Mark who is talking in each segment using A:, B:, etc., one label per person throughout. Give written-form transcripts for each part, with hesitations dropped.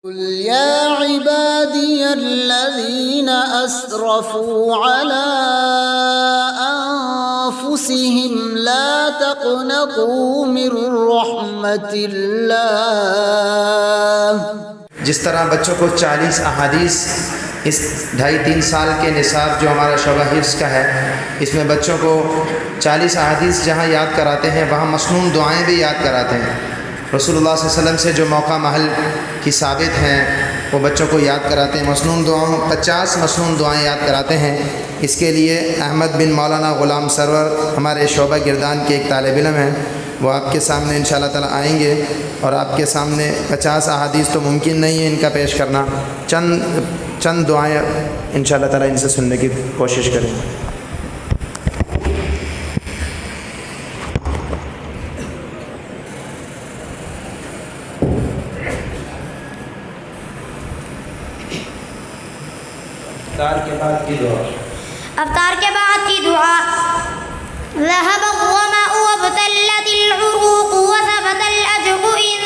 A: قل يا عبادي الذين أسرفوا على أنفسهم لا تقنطوا من رحمة الله۔
B: جس طرح بچوں کو 40 احادیث اس 2.5-3 سال کے نصاب جو ہمارا شعبہ حفظ کا ہے، اس میں بچوں کو 40 احادیث جہاں یاد کراتے ہیں وہاں مسنون دعائیں بھی یاد کراتے ہیں۔ رسول اللہ صلی اللہ علیہ وسلم سے جو موقع محل کی ثابت ہیں وہ بچوں کو یاد کراتے ہیں۔ مسنون دعاؤں 50 مسنون دعائیں یاد کراتے ہیں۔ اس کے لیے احمد بن مولانا غلام سرور ہمارے شعبہ گردان کے ایک طالب علم ہیں، وہ آپ کے سامنے انشاءاللہ تعالی آئیں گے اور آپ کے سامنے 50 احادیث تو ممکن نہیں ہے ان کا پیش کرنا، چند دعائیں انشاءاللہ تعالی ان سے سننے کی کوشش کریں۔ افطار کے بعد کی دعا۔
C: افطار کے بعد کی دعا: ذهب الظمأ وابتلت العروق وثبت الأجر إن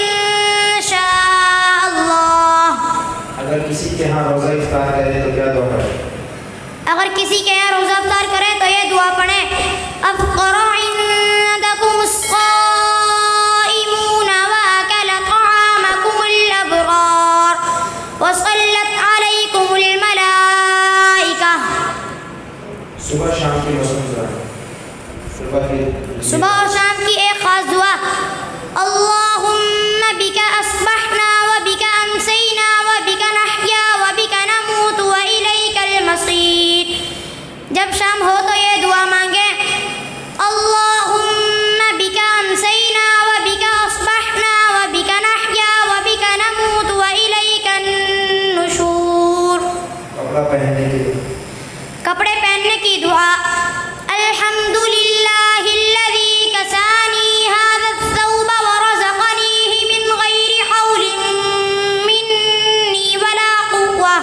C: شاء الله۔
B: اگر کسی کے ہاں روزہ افطار کرے تو کیا دعا پڑھے؟
C: اگر کسی کے یہاں روزہ افطار کرے تو یہ دعا پڑھیں: افطر عندكم الصائمون وأكل طعامكم الأبرار وصلت عليكم الملائكة۔
B: صبح شام کی مسنون دعا۔
C: صبح اور شام کی ایک خاص دعا: اللہم بک اصبحنا وبک امسینا وبک نحیا وبک نموت والیک المصیر۔ جب شام ہو تو یہ دعا مانگیں: اللہم بک امسینا وبک اصبحنا وبک نحیا وبک نموت والیک النشور۔ کپڑے پہننے کی دعا: الحمدللہ الذی کسانی هذا الثوب ورزقنیہ من غیر حول منی ولا قوة۔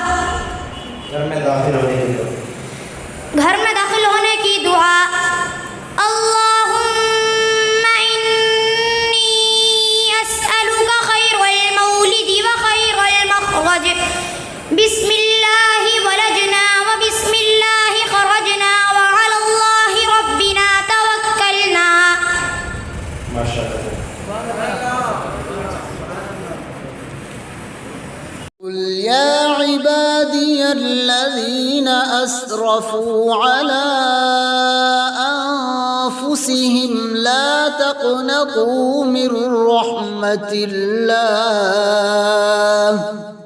B: گھر میں داخل ہونے کی دعا۔
C: گھر میں داخل ہونے کی دعا: اللہم انی اسألک خیر المولد وخیر المخرج، بسم اللہ ولجنا وبسم اللہ خرجنا وعلی اللہ ربنا توکلنا۔
A: قل يا عبادي الذين أسرفوا على أنفسهم لا تقنطوا من رحمة الله